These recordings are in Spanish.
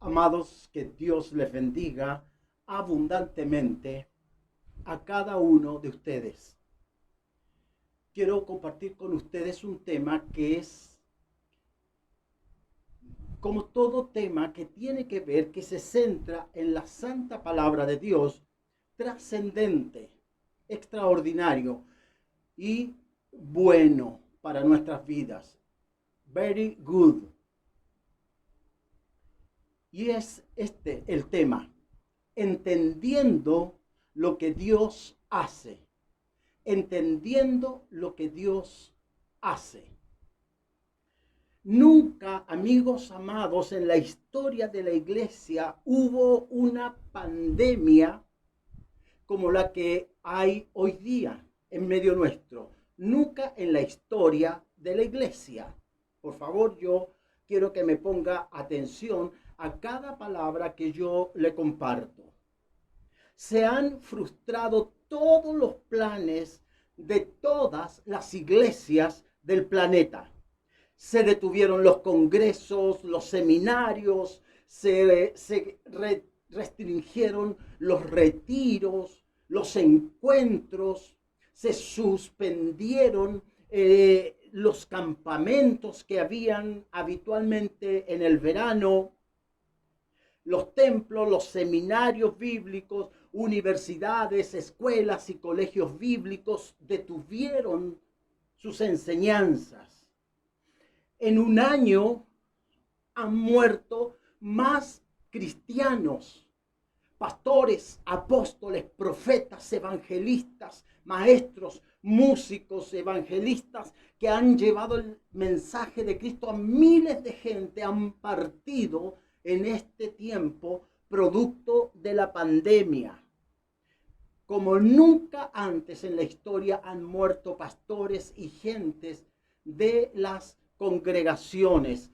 Amados, que Dios les bendiga abundantemente a cada uno de ustedes. Quiero compartir con ustedes un tema que es, como todo tema que tiene que ver, que se centra en la santa palabra de Dios, trascendente, extraordinario y bueno para nuestras vidas. Very good. Y es este el tema, entendiendo lo que Dios hace, entendiendo lo que Dios hace. Nunca, amigos amados, en la historia de la iglesia hubo una pandemia como la que hay hoy día en medio nuestro. Nunca en la historia de la iglesia. Por favor, yo quiero que me ponga atención a cada palabra que yo le comparto. Se han frustrado todos los planes de todas las iglesias del planeta. Se detuvieron los congresos, los seminarios, se restringieron los retiros, los encuentros, se suspendieron los campamentos que habían habitualmente en el verano, los templos, los seminarios bíblicos, universidades, escuelas y colegios bíblicos detuvieron sus enseñanzas. En un año han muerto más cristianos, pastores, apóstoles, profetas, evangelistas, maestros, músicos, evangelistas que han llevado el mensaje de Cristo a miles de gente, han partido en este tiempo producto de la pandemia. Como nunca antes en la historia han muerto pastores y gentes de las congregaciones,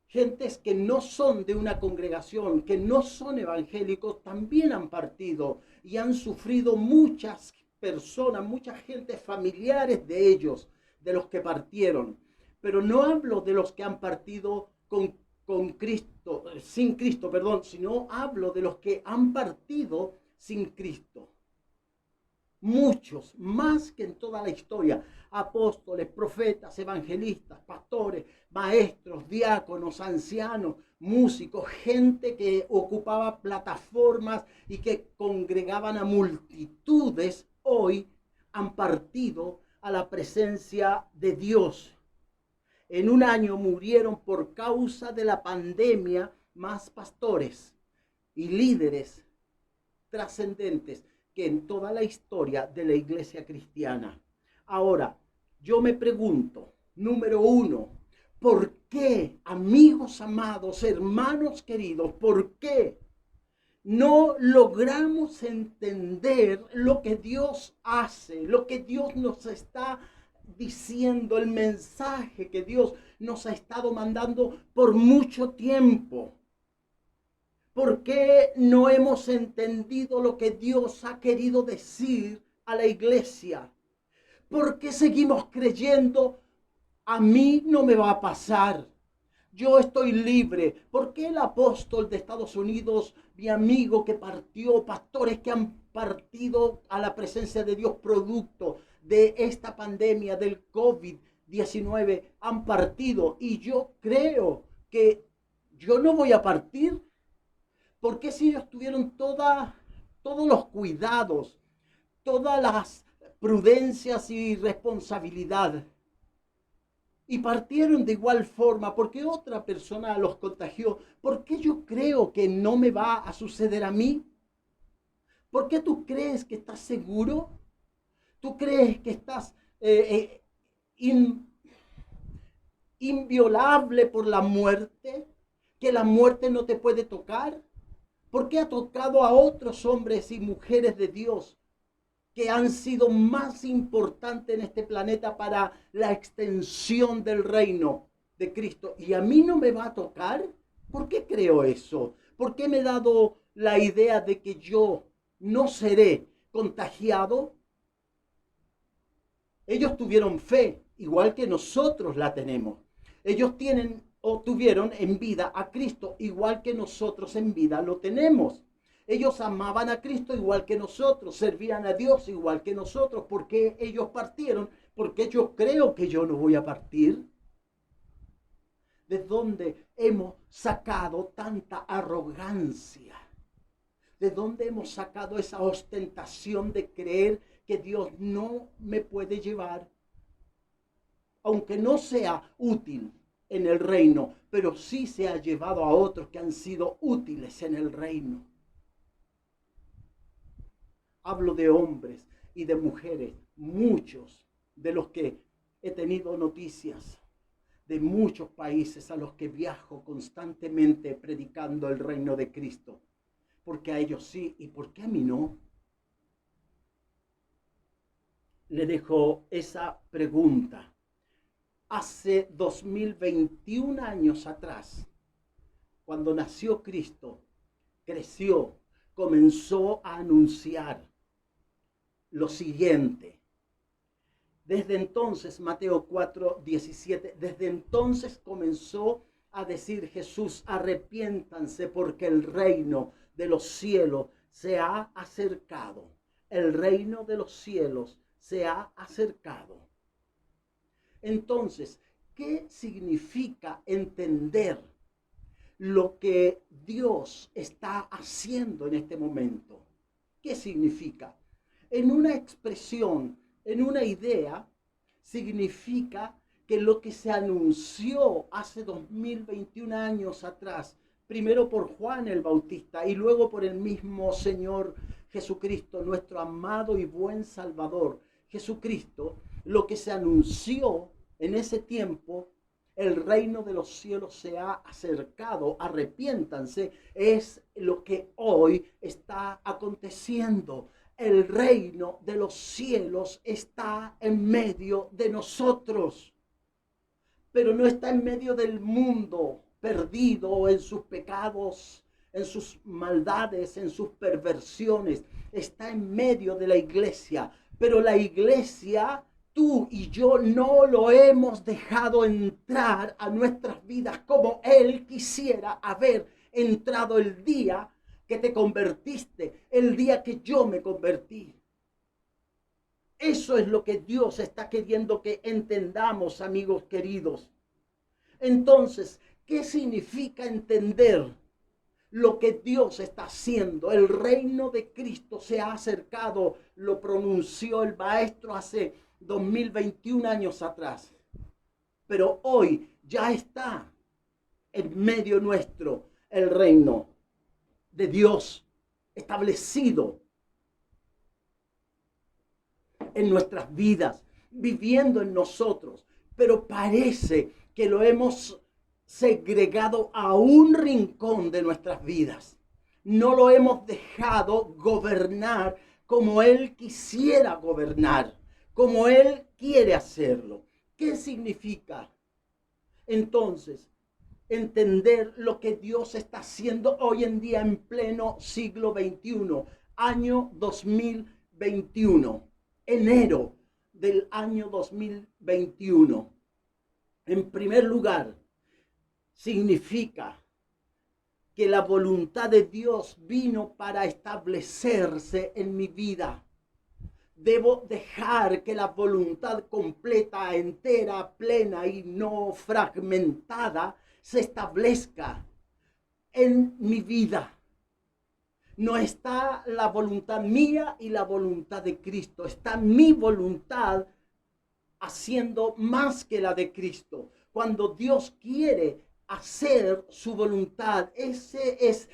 gentes que no son de una congregación, que no son evangélicos, también han partido y han sufrido muchas personas, mucha gente, familiares de ellos, de los que partieron. Pero no hablo de los que han partido sin Cristo, sino hablo de los que han partido sin Cristo. Muchos, más que en toda la historia, apóstoles, profetas, evangelistas, pastores, maestros, diáconos, ancianos, músicos, gente que ocupaba plataformas y que congregaban a multitudes, hoy han partido a la presencia de Dios. En un año murieron por causa de la pandemia más pastores y líderes trascendentes que en toda la historia de la iglesia cristiana. Ahora, yo me pregunto, número uno, ¿por qué, amigos amados, hermanos queridos, por qué no logramos entender lo que Dios hace, lo que Dios nos está diciendo, el mensaje que Dios nos ha estado mandando por mucho tiempo? ¿Por qué no hemos entendido lo que Dios ha querido decir a la iglesia? ¿Por qué seguimos creyendo, a mí no me va a pasar? Yo estoy libre. ¿Por qué el apóstol de Estados Unidos, mi amigo que partió, pastores que han partido a la presencia de Dios producto de esta pandemia del COVID-19, han partido? Y yo creo que yo no voy a partir. ¿Por qué si ellos tuvieron todos los cuidados, todas las prudencias y responsabilidad, y partieron de igual forma? Porque otra persona los contagió. ¿Por qué yo creo que no me va a suceder a mí? ¿Por qué tú crees que estás seguro? ¿Tú crees que estás inviolable por la muerte? ¿Que la muerte no te puede tocar? ¿Por qué ha tocado a otros hombres y mujeres de Dios que han sido más importantes en este planeta para la extensión del reino de Cristo? ¿Y a mí no me va a tocar? ¿Por qué creo eso? ¿Por qué me he dado la idea de que yo no seré contagiado? Ellos tuvieron fe, igual que nosotros la tenemos. Ellos tienen o tuvieron en vida a Cristo, igual que nosotros en vida lo tenemos. Ellos amaban a Cristo igual que nosotros, servían a Dios igual que nosotros. ¿Por qué ellos partieron? Porque yo creo que yo no voy a partir. ¿De dónde hemos sacado tanta arrogancia? ¿De dónde hemos sacado esa ostentación de creer que Dios no me puede llevar? Aunque no sea útil en el reino, pero sí se ha llevado a otros que han sido útiles en el reino. Hablo de hombres y de mujeres, muchos de los que he tenido noticias, de muchos países a los que viajo constantemente predicando el reino de Cristo. Porque a ellos sí y por qué a mí no. Le dejo esa pregunta. Hace 2021 años atrás, cuando nació Cristo, creció, comenzó a anunciar lo siguiente. Desde entonces, Mateo 4:17, desde entonces comenzó a decir Jesús: arrepiéntanse porque el reino de los cielos se ha acercado. El reino de los cielos se ha acercado. Entonces, ¿qué significa entender lo que Dios está haciendo en este momento? ¿Qué significa? En una expresión, en una idea, significa que lo que se anunció hace 2021 años atrás, primero por Juan el Bautista y luego por el mismo Señor Jesucristo, nuestro amado y buen Salvador, Jesucristo, lo que se anunció en ese tiempo, el reino de los cielos se ha acercado, arrepiéntanse, es lo que hoy está aconteciendo. El reino de los cielos está en medio de nosotros, pero no está en medio del mundo perdido en sus pecados, en sus maldades, en sus perversiones. Está en medio de la iglesia, pero la iglesia, tú y yo, no lo hemos dejado entrar a nuestras vidas como Él quisiera haber entrado el día que te convertiste, el día que yo me convertí. Eso es lo que Dios está queriendo que entendamos, amigos queridos. Entonces, ¿qué significa entender lo que Dios está haciendo? El reino de Cristo se ha acercado, lo pronunció el maestro hace 2021 años atrás. Pero hoy ya está en medio nuestro el reino de Dios establecido en nuestras vidas, viviendo en nosotros, pero parece que lo hemos segregado a un rincón de nuestras vidas. No lo hemos dejado gobernar como Él quisiera gobernar, como Él quiere hacerlo. ¿Qué significa? Entonces, entender lo que Dios está haciendo hoy en día en pleno siglo XXI, año 2021, enero del año 2021. En primer lugar, significa que la voluntad de Dios vino para establecerse en mi vida. Debo dejar que la voluntad completa, entera, plena y no fragmentada se establezca en mi vida. No está la voluntad mía y la voluntad de Cristo. Está mi voluntad haciendo más que la de Cristo. Cuando Dios quiere hacer su voluntad, es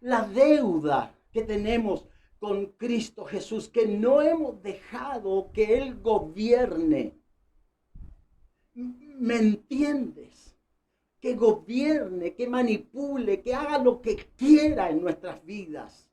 la deuda que tenemos con Cristo Jesús, que no hemos dejado que Él gobierne. ¿Me entiendes? Que gobierne, que manipule, que haga lo que quiera en nuestras vidas.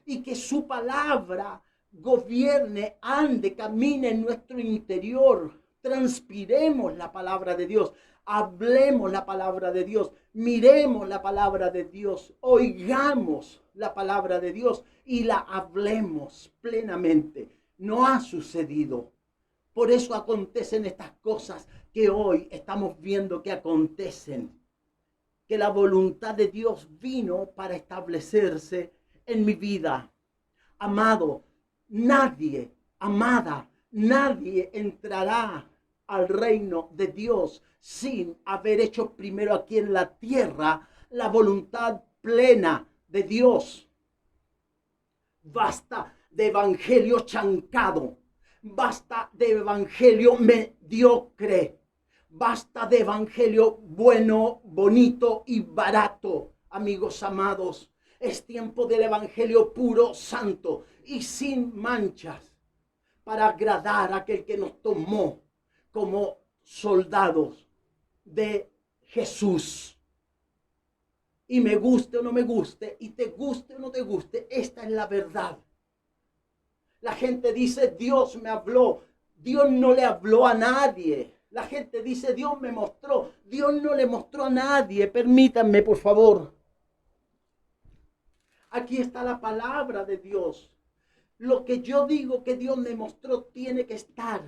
Y que su palabra gobierne, ande, camine en nuestro interior. Transpiremos la palabra de Dios. Hablemos la palabra de Dios. Miremos la palabra de Dios. Oigamos la palabra de Dios y la hablemos plenamente. No ha sucedido. Por eso acontecen estas cosas que hoy estamos viendo que acontecen. Que la voluntad de Dios vino para establecerse en mi vida. Amado, nadie, amada, nadie entrará al reino de Dios sin haber hecho primero aquí en la tierra la voluntad plena de Dios. Basta de evangelio chancado, basta de evangelio mediocre, basta de evangelio bueno, bonito y barato, amigos amados. Es tiempo del evangelio puro, santo y sin manchas, para agradar a aquel que nos tomó como soldados de Jesús. Y me guste o no me guste, y te guste o no te guste, esta es la verdad. La gente dice, Dios me habló. Dios no le habló a nadie. La gente dice, Dios me mostró. Dios no le mostró a nadie. Permítanme, por favor. Aquí está la palabra de Dios. Lo que yo digo que Dios me mostró tiene que estar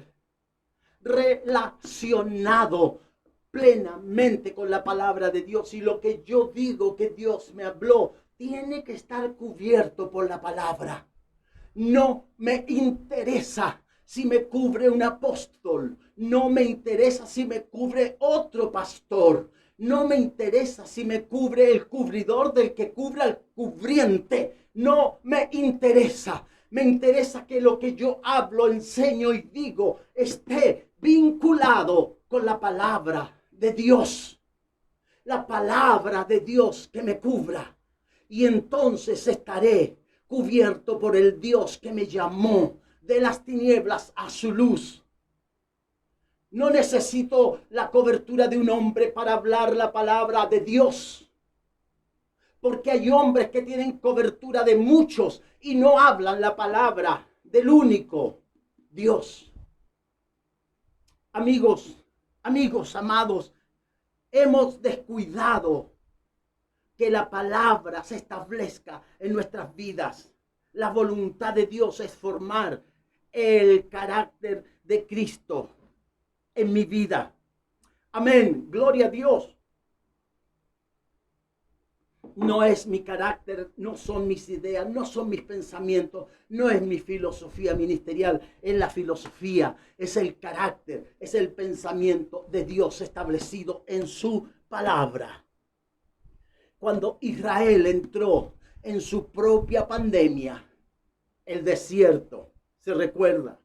relacionado plenamente con la palabra de Dios. Y lo que yo digo que Dios me habló tiene que estar cubierto por la palabra. No me interesa si me cubre un apóstol. No me interesa si me cubre otro pastor. No me interesa si me cubre el cubridor del que cubra al cubriente. No me interesa. Me interesa que lo que yo hablo, enseño y digo esté vinculado con la palabra de Dios. La palabra de Dios que me cubra. Y entonces estaré cubierto por el Dios que me llamó de las tinieblas a su luz. No necesito la cobertura de un hombre para hablar la palabra de Dios. Porque hay hombres que tienen cobertura de muchos y no hablan la palabra del único Dios. Amigos, amados, hemos descuidado que la palabra se establezca en nuestras vidas. La voluntad de Dios es formar el carácter de Cristo en mi vida. Amén. Gloria a Dios. No es mi carácter, no son mis ideas, no son mis pensamientos, no es mi filosofía ministerial, es la filosofía, es el carácter, es el pensamiento de Dios establecido en su palabra. Cuando Israel entró en su propia pandemia, el desierto, se recuerda,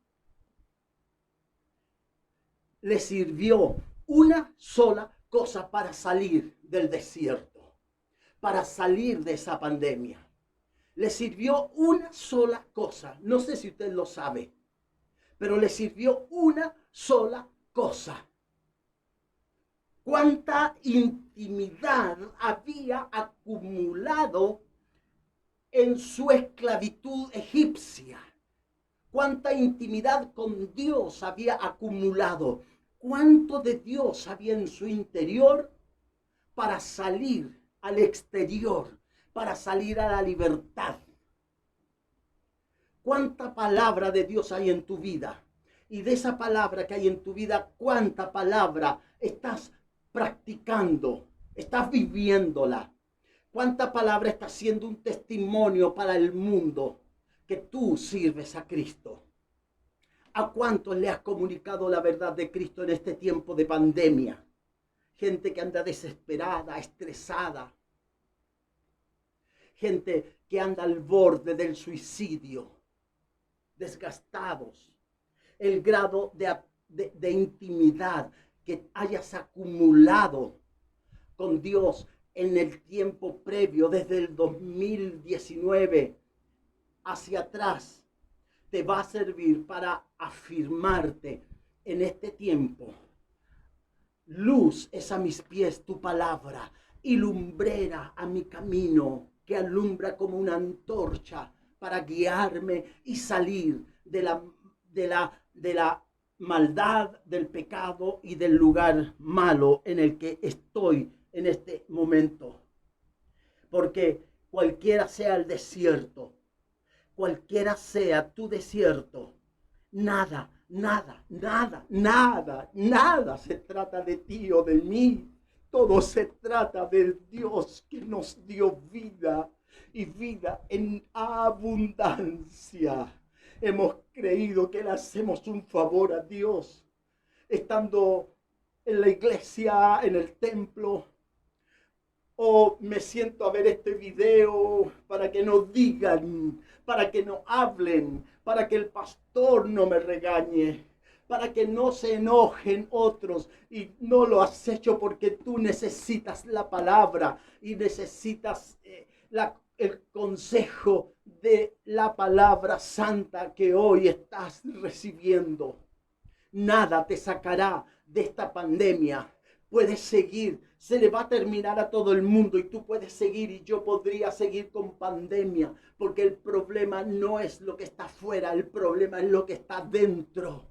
le sirvió una sola cosa para salir del desierto, para salir de esa pandemia. Le sirvió una sola cosa, no sé si usted lo sabe, pero le sirvió una sola cosa. Cuánta intimidad había acumulado en su esclavitud egipcia. Cuánta intimidad con Dios había acumulado. Cuánto de Dios había en su interior para salir al exterior, para salir a la libertad. Cuánta palabra de Dios hay en tu vida. Y de esa palabra que hay en tu vida, cuánta palabra estás practicando, estás viviéndola. ¿Cuánta palabra está siendo un testimonio para el mundo que tú sirves a Cristo? ¿A cuántos le has comunicado la verdad de Cristo en este tiempo de pandemia? Gente que anda desesperada, estresada. Gente que anda al borde del suicidio. Desgastados. El grado de intimidad que hayas acumulado con Dios en el tiempo previo, desde el 2019 hacia atrás, te va a servir para afirmarte en este tiempo. Luz es a mis pies tu palabra y lumbrera a mi camino, que alumbra como una antorcha para guiarme y salir de la maldad, del pecado y del lugar malo en el que estoy en este momento. Porque cualquiera sea el desierto, cualquiera sea tu desierto, Nada, nada, nada, nada, nada se trata de ti o de mí. Todo se trata del Dios que nos dio vida y vida en abundancia. Hemos creído que le hacemos un favor a Dios estando en la iglesia, en el templo, o me siento a ver este video para que no digan, para que no hablen, para que el pastor no me regañe, para que no se enojen otros. Y no lo has hecho porque tú necesitas la palabra y necesitas el consejo de la palabra santa que hoy estás recibiendo. Nada te sacará de esta pandemia. Puedes seguir, se le va a terminar a todo el mundo y tú puedes seguir y yo podría seguir con pandemia, porque el problema no es lo que está afuera, el problema es lo que está dentro.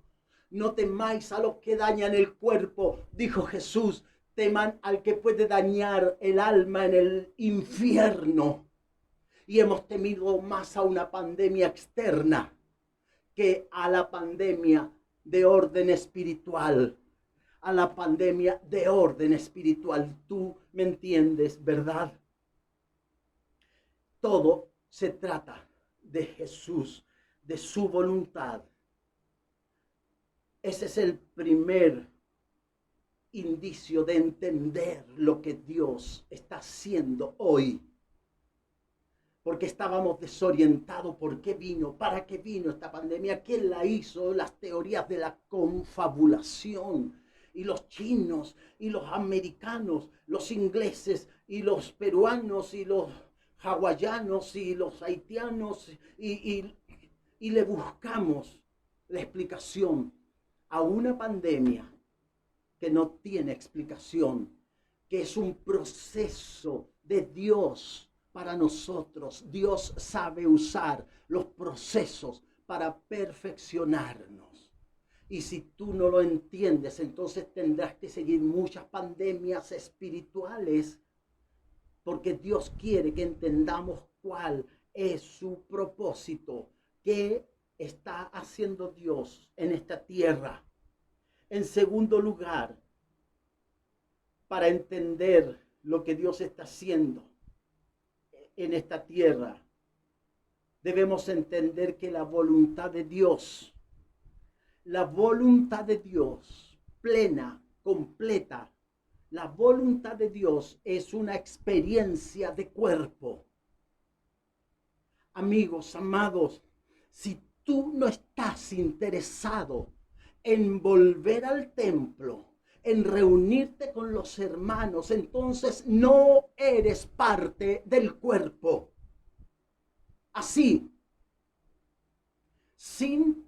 No temáis a los que dañan el cuerpo, dijo Jesús, teman al que puede dañar el alma en el infierno. Y hemos temido más a una pandemia externa que a la pandemia de orden espiritual, a la pandemia de orden espiritual. Tú me entiendes, ¿verdad? Todo se trata de Jesús, de su voluntad. Ese es el primer indicio de entender lo que Dios está haciendo hoy. Porque estábamos desorientados. ¿Por qué vino? ¿Para qué vino esta pandemia? ¿Quién la hizo? Las teorías de la confabulación. Y los chinos, y los americanos, los ingleses, y los peruanos, y los hawaianos, y los haitianos, y le buscamos la explicación a una pandemia que no tiene explicación, que es un proceso de Dios para nosotros. Dios sabe usar los procesos para perfeccionarnos. Y si tú no lo entiendes, entonces tendrás que seguir muchas pandemias espirituales, porque Dios quiere que entendamos cuál es su propósito, qué está haciendo Dios en esta tierra. En segundo lugar, para entender lo que Dios está haciendo en esta tierra, debemos entender que la voluntad de Dios, plena, completa, la voluntad de Dios es una experiencia de cuerpo. Amigos, amados, si tú no estás interesado en volver al templo, en reunirte con los hermanos, entonces no eres parte del cuerpo. Así, sin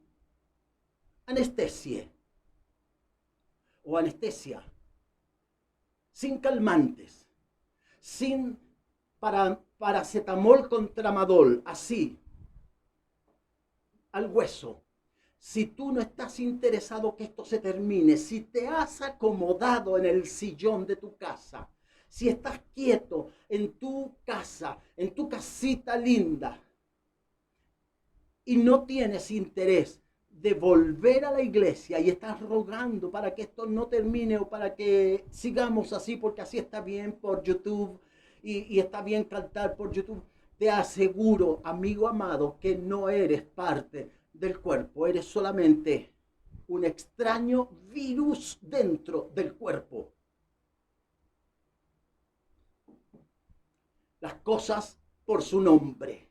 anestesia, sin calmantes, sin paracetamol con tramadol, así, al hueso. Si tú no estás interesado que esto se termine, si te has acomodado en el sillón de tu casa, si estás quieto en tu casa, en tu casita linda, y no tienes interés de volver a la iglesia y estás rogando para que esto no termine o para que sigamos así, porque así está bien por YouTube y está bien cantar por YouTube, te aseguro, amigo amado, que no eres parte del cuerpo, eres solamente un extraño virus dentro del cuerpo. Las cosas por su nombre.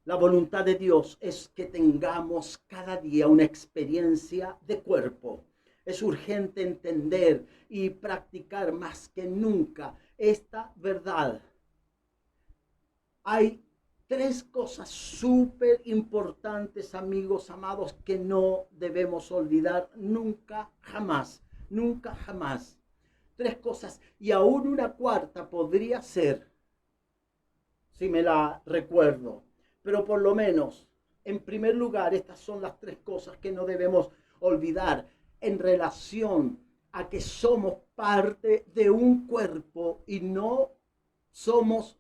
La voluntad de Dios es que tengamos cada día una experiencia de cuerpo. Es urgente entender y practicar más que nunca esta verdad. Hay tres cosas súper importantes, amigos amados, que no debemos olvidar nunca, jamás, nunca, jamás. Tres cosas, y aún una cuarta podría ser, si me la recuerdo. Pero por lo menos, en primer lugar, estas son las tres cosas que no debemos olvidar en relación a que somos parte de un cuerpo y no somos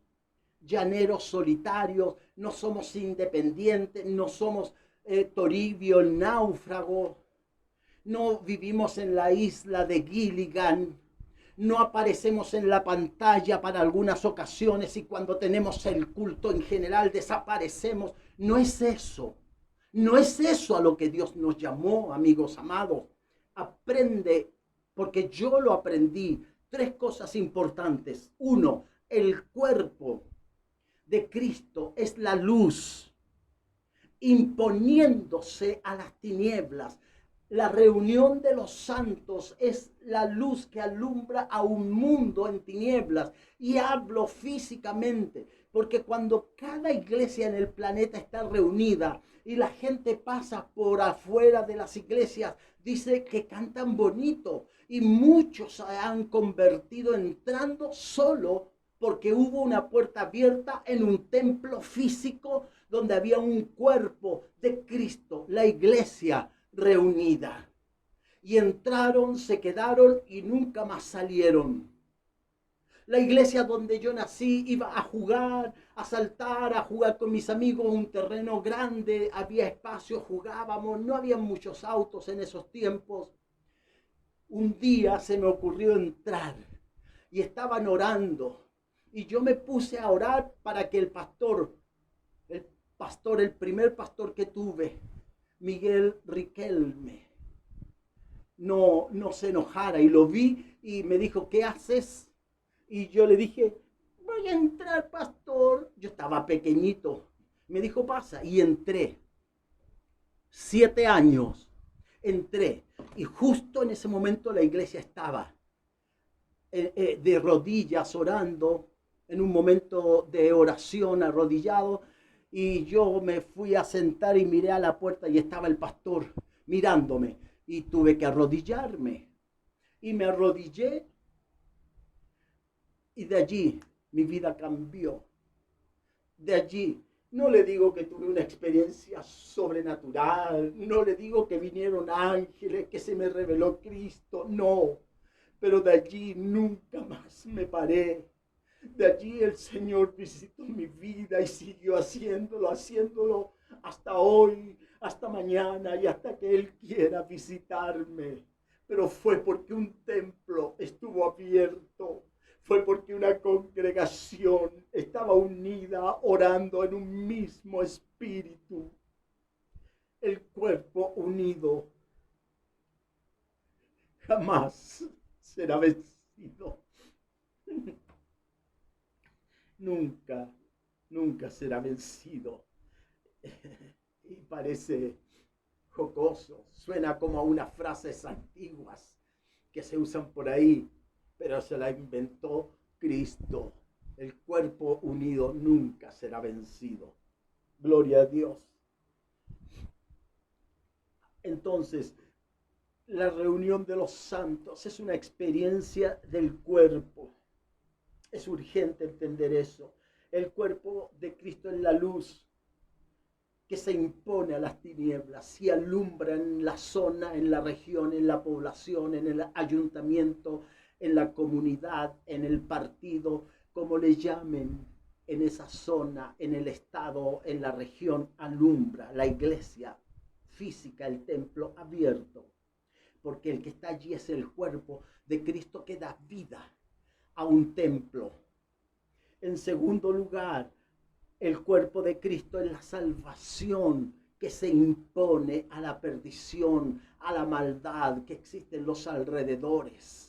llaneros solitarios, no somos independientes, no somos Toribio el náufrago, no vivimos en la isla de Gilligan, no aparecemos en la pantalla para algunas ocasiones y cuando tenemos el culto en general desaparecemos. No es eso. No es eso a lo que Dios nos llamó, amigos amados. Aprende, porque yo lo aprendí. Tres cosas importantes. Uno, el cuerpo de Cristo es la luz, imponiéndose a las tinieblas. La reunión de los santos es la luz que alumbra a un mundo en tinieblas. Y hablo físicamente, porque cuando cada iglesia en el planeta está reunida y la gente pasa por afuera de las iglesias, dice que cantan bonito. Y muchos se han convertido entrando solo porque hubo una puerta abierta en un templo físico donde había un cuerpo de Cristo, la iglesia reunida. Y entraron, se quedaron y nunca más salieron. La iglesia donde yo nací iba a jugar, a saltar, a jugar con mis amigos, un terreno grande, había espacio, jugábamos, no había muchos autos en esos tiempos. Un día se me ocurrió entrar y estaban orando y yo me puse a orar para que el primer pastor que tuve, Miguel Riquelme, no se enojara. Y lo vi y me dijo, ¿qué haces? Y yo le dije, voy a entrar, pastor. Yo estaba pequeñito. Me dijo, pasa. Y entré. 7 años. Entré. Y justo en ese momento la iglesia estaba de rodillas orando, en un momento de oración arrodillado. Y yo me fui a sentar y miré a la puerta y estaba el pastor mirándome. Y tuve que arrodillarme. Y me arrodillé. Y de allí mi vida cambió. De allí, no le digo que tuve una experiencia sobrenatural, no le digo que vinieron ángeles, que se me reveló Cristo, no. Pero de allí nunca más me paré. De allí el Señor visitó mi vida y siguió haciéndolo hasta hoy, hasta mañana y hasta que Él quiera visitarme. Pero fue porque un templo estuvo abierto. Fue porque una congregación estaba unida orando en un mismo espíritu. El cuerpo unido jamás será vencido. Nunca, nunca será vencido. Y parece jocoso, suena como a unas frases antiguas que se usan por ahí, pero se la inventó Cristo. El cuerpo unido nunca será vencido. Gloria a Dios. Entonces, la reunión de los santos es una experiencia del cuerpo. Es urgente entender eso. El cuerpo de Cristo es la luz que se impone a las tinieblas y alumbra en la zona, en la región, en la población, en el ayuntamiento, en la comunidad, en el partido, como le llamen, en esa zona, en el estado, en la región, alumbra la iglesia física, el templo abierto, porque el que está allí es el cuerpo de Cristo que da vida a un templo. En segundo lugar, el cuerpo de Cristo es la salvación que se impone a la perdición, a la maldad que existe en los alrededores.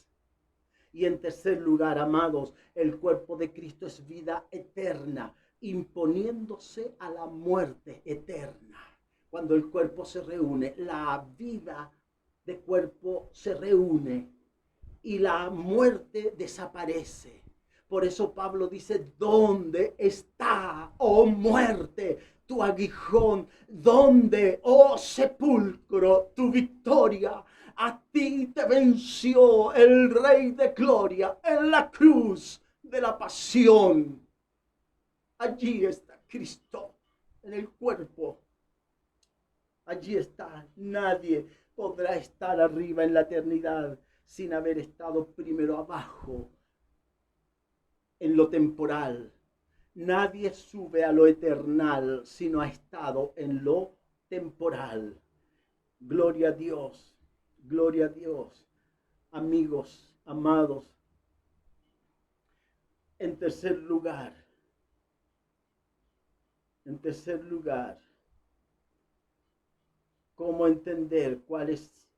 Y en tercer lugar, amados, el cuerpo de Cristo es vida eterna, imponiéndose a la muerte eterna. Cuando el cuerpo se reúne, la vida de cuerpo se reúne y la muerte desaparece. Por eso Pablo dice, ¿dónde está, oh muerte, tu aguijón? ¿Dónde, oh sepulcro, tu victoria? A ti te venció el Rey de Gloria en la cruz de la pasión. Allí está Cristo en el cuerpo. Allí está. Nadie podrá estar arriba en la eternidad sin haber estado primero abajo en lo temporal. Nadie sube a lo eternal si no ha estado en lo temporal. Gloria a Dios, gloria a Dios. Amigos, amados. En tercer lugar, ¿cómo entender cuál es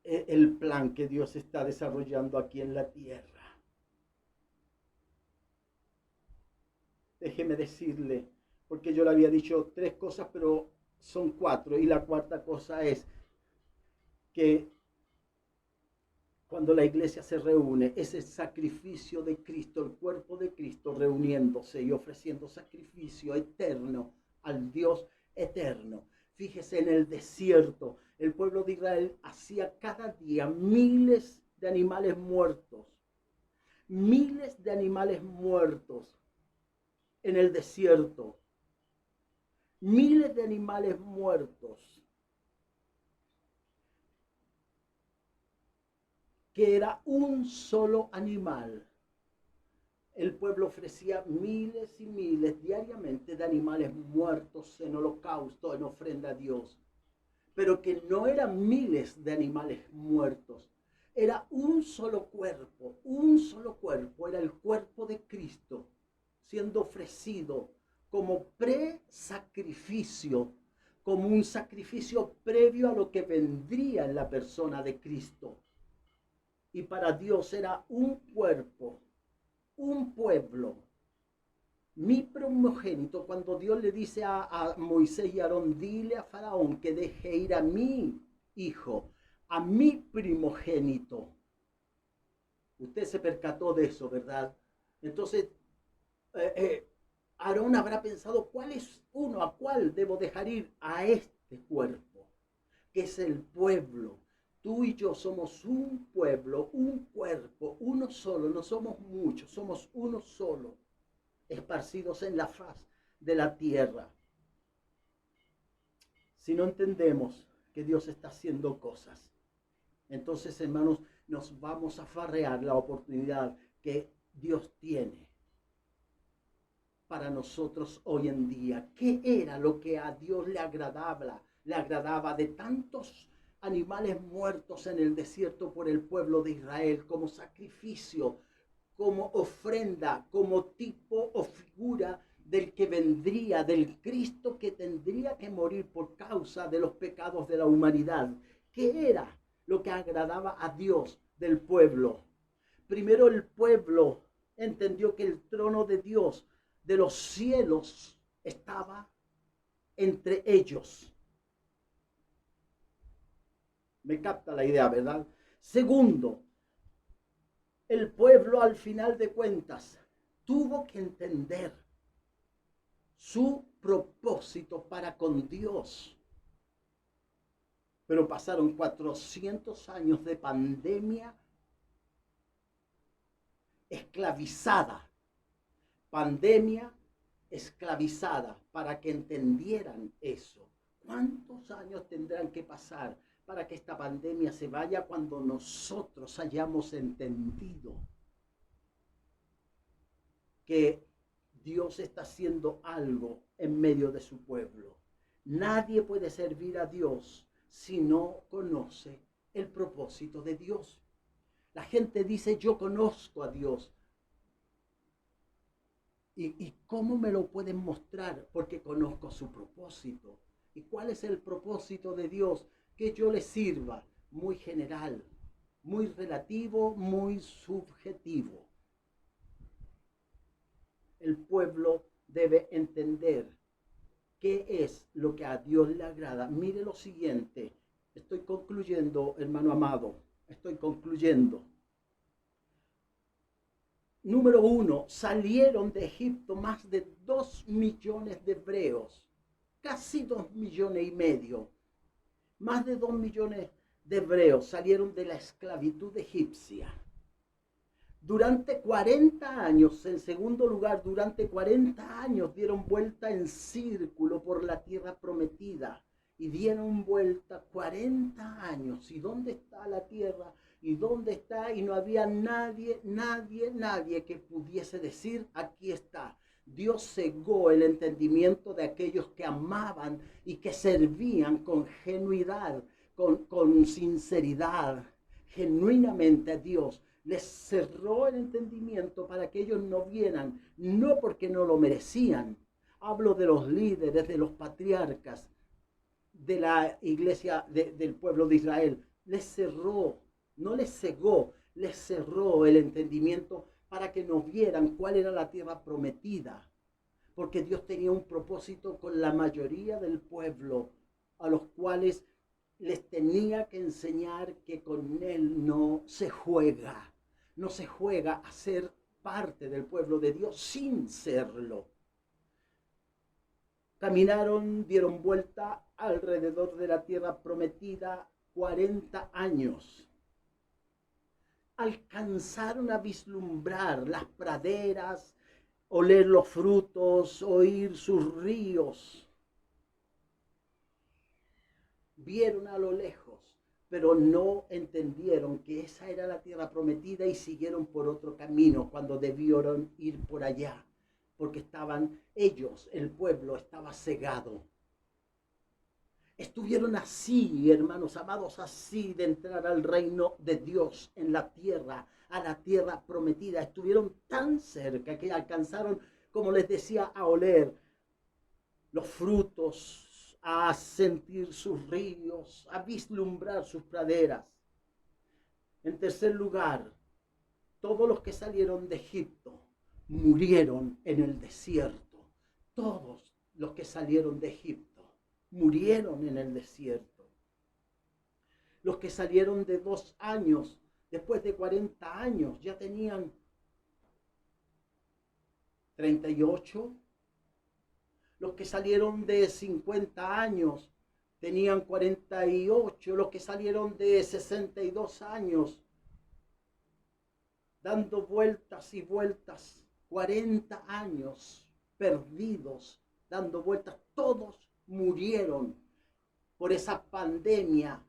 el plan que Dios está desarrollando aquí en la tierra? Déjeme decirle, porque yo le había dicho 3 cosas, pero son 4, y la cuarta cosa es que cuando la iglesia se reúne, ese sacrificio de Cristo, el cuerpo de Cristo reuniéndose y ofreciendo sacrificio eterno al Dios eterno. Fíjese, en el desierto, el pueblo de Israel hacía cada día miles de animales muertos. Miles de animales muertos en el desierto. Miles de animales muertos. Que era un solo animal. El pueblo ofrecía miles y miles diariamente de animales muertos en holocausto, en ofrenda a Dios. Pero que no eran miles de animales muertos. Era un solo cuerpo, era el cuerpo de Cristo, siendo ofrecido como pre-sacrificio, como un sacrificio previo a lo que vendría en la persona de Cristo. Y para Dios era un cuerpo, un pueblo. Mi primogénito, cuando Dios le dice a Moisés y Aarón, dile a Faraón que deje ir a mi hijo, a mi primogénito. Usted se percató de eso, ¿verdad? Entonces, Aarón habrá pensado, ¿cuál es uno? ¿A cuál debo dejar ir? A este cuerpo, que es el pueblo. Tú y yo somos un pueblo, un cuerpo, uno solo, no somos muchos, somos uno solo, esparcidos en la faz de la tierra. Si no entendemos que Dios está haciendo cosas, entonces, hermanos, nos vamos a farrear la oportunidad que Dios tiene para nosotros hoy en día. ¿Qué era lo que a Dios le agradaba de tantos animales muertos en el desierto por el pueblo de Israel como sacrificio, como ofrenda, como tipo o figura del que vendría, del Cristo que tendría que morir por causa de los pecados de la humanidad? ¿Qué era lo que agradaba a Dios del pueblo? Primero, el pueblo entendió que el trono de Dios de los cielos estaba entre ellos. Me capta la idea, ¿verdad? Segundo, el pueblo al final de cuentas tuvo que entender su propósito para con Dios. Pero pasaron 400 años de pandemia esclavizada. Pandemia esclavizada para que entendieran eso. ¿Cuántos años tendrán que pasar para que esta pandemia se vaya cuando nosotros hayamos entendido que Dios está haciendo algo en medio de su pueblo? Nadie puede servir a Dios si no conoce el propósito de Dios. La gente dice, yo conozco a Dios. ¿Y cómo me lo pueden mostrar? Porque conozco su propósito. ¿Y cuál es el propósito de Dios? Que yo le sirva. Muy general, muy relativo, muy subjetivo. El pueblo debe entender qué es lo que a Dios le agrada. Mire lo siguiente. Estoy concluyendo, hermano amado. Estoy concluyendo. Número 1, salieron de Egipto más de 2 millones de hebreos, casi 2,5 millones. Más de 2 millones de hebreos salieron de la esclavitud egipcia. Durante 40 años, en segundo lugar, durante 40 años dieron vuelta en círculo por la tierra prometida. Y dieron vuelta 40 años. ¿Y dónde está la tierra? ¿Y dónde está? Y no había nadie que pudiese decir, aquí está. Dios cegó el entendimiento de aquellos que amaban y que servían con genuidad, con sinceridad, genuinamente a Dios. Les cerró el entendimiento para que ellos no vieran, no porque no lo merecían. Hablo de los líderes, de los patriarcas de la iglesia del pueblo de Israel. Les cerró, no les cegó, les cerró el entendimiento para que no vieran cuál era la tierra prometida. Porque Dios tenía un propósito con la mayoría del pueblo, a los cuales les tenía que enseñar que con Él no se juega. No se juega a ser parte del pueblo de Dios sin serlo. Caminaron, dieron vuelta alrededor de la tierra prometida 40 años. Alcanzaron a vislumbrar las praderas, oler los frutos, oír sus ríos. Vieron a lo lejos, pero no entendieron que esa era la tierra prometida y siguieron por otro camino cuando debieron ir por allá, porque estaban ellos, el pueblo estaba cegado. Estuvieron así, hermanos amados, así de entrar al reino de Dios en la tierra, a la tierra prometida. Estuvieron tan cerca que alcanzaron, como les decía, a oler los frutos, a sentir sus ríos, a vislumbrar sus praderas. En tercer lugar, todos los que salieron de Egipto murieron en el desierto. Todos los que salieron de Egipto murieron en el desierto. Los que salieron de 2 años, después de 40 años, ya tenían 38. Los que salieron de 50 años tenían 48. Los que salieron de 62 años, dando vueltas y vueltas, 40 años perdidos, dando vueltas, todos murieron por esa pandemia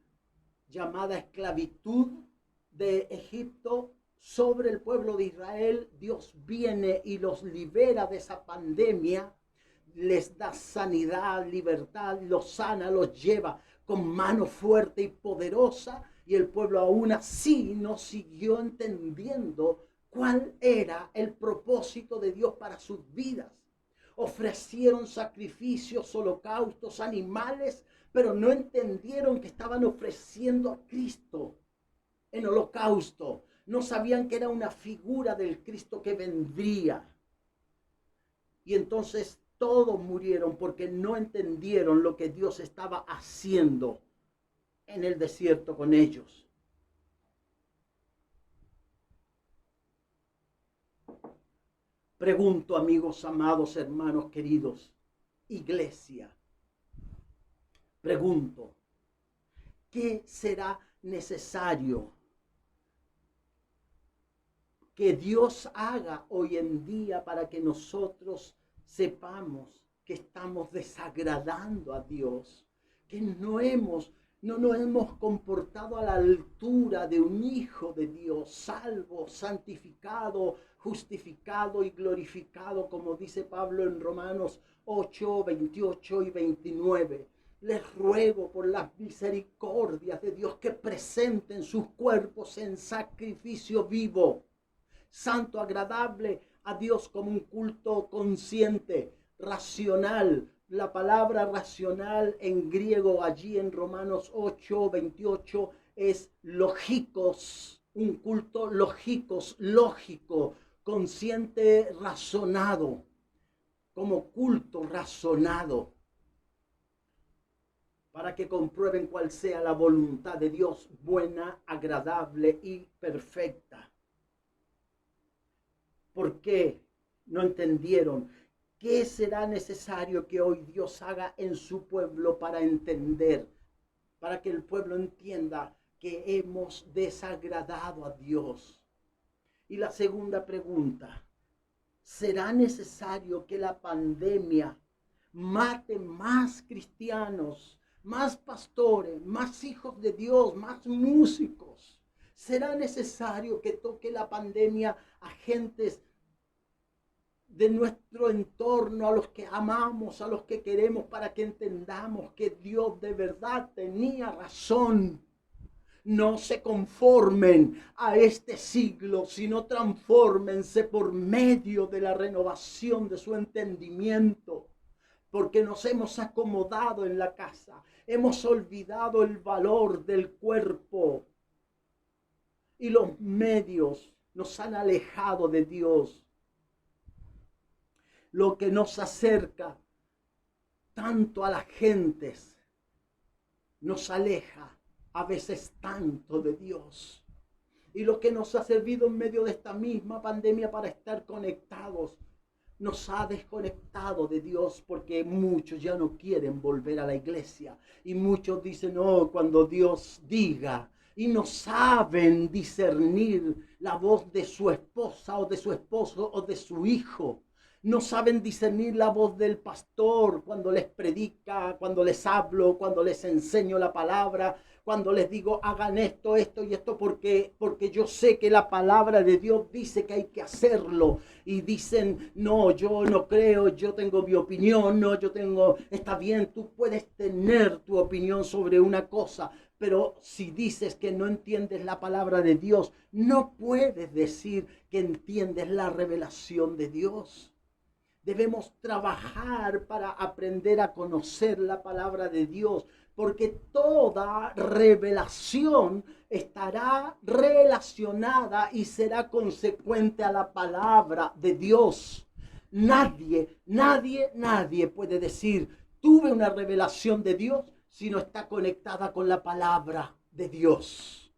llamada esclavitud de Egipto sobre el pueblo de Israel. Dios viene y los libera de esa pandemia, les da sanidad, libertad, los sana, los lleva con mano fuerte y poderosa, y el pueblo aún así no siguió entendiendo cuál era el propósito de Dios para sus vidas. Ofrecieron sacrificios, holocaustos, animales, pero no entendieron que estaban ofreciendo a Cristo en holocausto. No sabían que era una figura del Cristo que vendría. Y entonces todos murieron porque no entendieron lo que Dios estaba haciendo en el desierto con ellos. Pregunto, amigos amados, hermanos queridos, iglesia, pregunto, ¿qué será necesario que Dios haga hoy en día para que nosotros sepamos que estamos desagradando a Dios, que no nos hemos comportado a la altura de un hijo de Dios, salvo, santificado, justificado y glorificado, como dice Pablo en Romanos 8, 28 y 29. Les ruego por las misericordias de Dios que presenten sus cuerpos en sacrificio vivo, santo, agradable a Dios, como un culto consciente, racional. La palabra racional en griego allí en Romanos 8, 28 es lógicos, un culto lógico, consciente, razonado, como culto razonado, para que comprueben cuál sea la voluntad de Dios, buena, agradable y perfecta. ¿Por qué no entendieron? ¿Qué será necesario que hoy Dios haga en su pueblo para entender, para que el pueblo entienda que hemos desagradado a Dios? Y la segunda pregunta, ¿será necesario que la pandemia mate más cristianos, más pastores, más hijos de Dios, más músicos? Será necesario que toque la pandemia a gentes de nuestro entorno, a los que amamos, a los que queremos, para que entendamos que Dios de verdad tenía razón. No se conformen a este siglo, sino transfórmense por medio de la renovación de su entendimiento. Porque nos hemos acomodado en la casa, hemos olvidado el valor del cuerpo y los medios nos han alejado de Dios. Lo que nos acerca tanto a las gentes nos aleja a veces tanto de Dios. Y lo que nos ha servido en medio de esta misma pandemia para estar conectados nos ha desconectado de Dios, porque muchos ya no quieren volver a la iglesia y muchos dicen no, cuando Dios diga, y no saben discernir la voz de su esposa o de su esposo o de su hijo. No saben discernir la voz del pastor cuando les predica, cuando les hablo, cuando les enseño la palabra, cuando les digo hagan esto, esto y esto, porque yo sé que la palabra de Dios dice que hay que hacerlo. Y dicen, no, yo no creo, yo tengo mi opinión, no, yo tengo, está bien, tú puedes tener tu opinión sobre una cosa, pero si dices que no entiendes la palabra de Dios, no puedes decir que entiendes la revelación de Dios. Debemos trabajar para aprender a conocer la palabra de Dios, porque toda revelación estará relacionada y será consecuente a la palabra de Dios. Nadie puede decir, tuve una revelación de Dios si no está conectada con la palabra de Dios.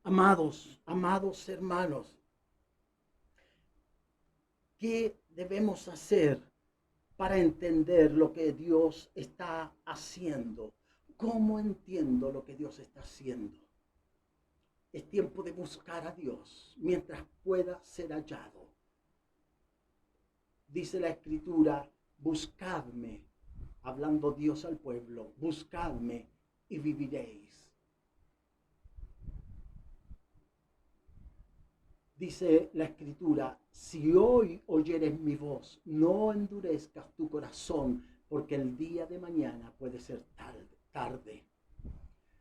Amados hermanos, ¿qué debemos hacer para entender lo que Dios está haciendo? ¿Cómo entiendo lo que Dios está haciendo? Es tiempo de buscar a Dios mientras pueda ser hallado. Dice la Escritura, buscadme, hablando Dios al pueblo, buscadme y viviréis. Dice la Escritura, si hoy oyeres mi voz, no endurezcas tu corazón, porque el día de mañana puede ser tarde.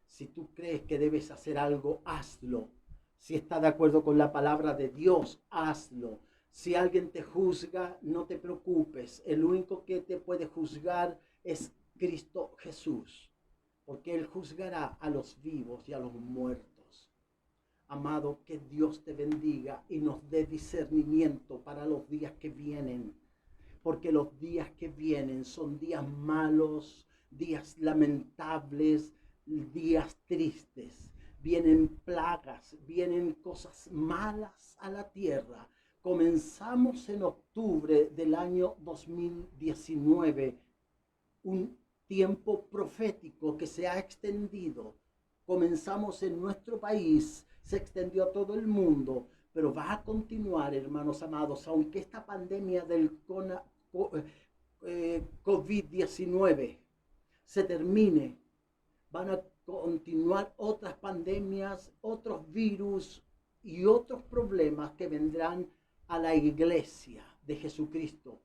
Si tú crees que debes hacer algo, hazlo. Si está de acuerdo con la palabra de Dios, hazlo. Si alguien te juzga, no te preocupes. El único que te puede juzgar es Cristo Jesús, porque Él juzgará a los vivos y a los muertos. Amado, que Dios te bendiga y nos dé discernimiento para los días que vienen, porque los días que vienen son días malos, días lamentables, días tristes. Vienen plagas, vienen cosas malas a la tierra. Comenzamos en octubre del año 2019, un tiempo profético que se ha extendido. Comenzamos en nuestro país, se extendió a todo el mundo, pero va a continuar, hermanos amados, aunque esta pandemia del COVID-19 se termine, van a continuar otras pandemias, otros virus y otros problemas que vendrán a la iglesia de Jesucristo,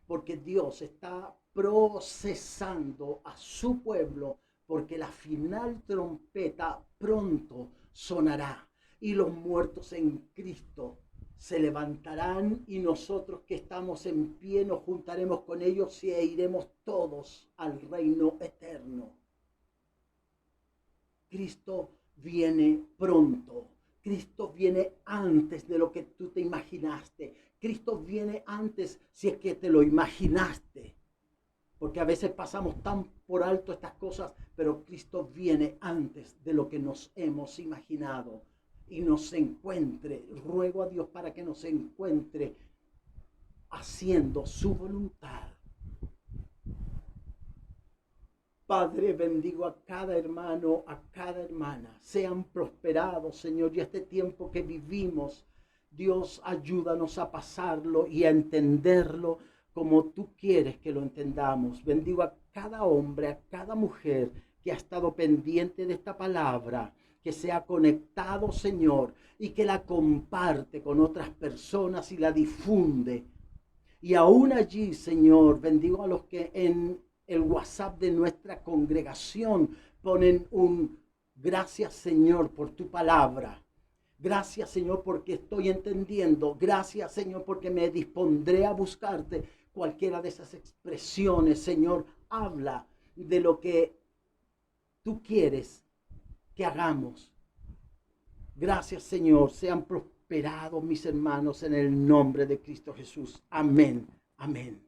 porque Dios está procesando a su pueblo, porque la final trompeta pronto sonará y los muertos en Cristo se levantarán, y nosotros que estamos en pie nos juntaremos con ellos e iremos todos al reino eterno. Cristo viene pronto. Cristo viene antes de lo que tú te imaginaste. Cristo viene antes si es que te lo imaginaste. Porque a veces pasamos tan por alto estas cosas, pero Cristo viene antes de lo que nos hemos imaginado. Y nos encuentre, ruego a Dios para que nos encuentre haciendo su voluntad. Padre, bendigo a cada hermano, a cada hermana. Sean prosperados, Señor, y este tiempo que vivimos, Dios, ayúdanos a pasarlo y a entenderlo como tú quieres que lo entendamos. Bendigo a cada hombre, a cada mujer que ha estado pendiente de esta palabra, que se ha conectado, Señor, y que la comparte con otras personas y la difunde. Y aún allí, Señor, bendigo a los que en el WhatsApp de nuestra congregación ponen un gracias, Señor, por tu palabra. Gracias, Señor, porque estoy entendiendo. Gracias, Señor, porque me dispondré a buscarte. Cualquiera de esas expresiones, Señor, habla de lo que tú quieres que hagamos. Gracias, Señor. Sean prosperados mis hermanos en el nombre de Cristo Jesús. Amén. Amén.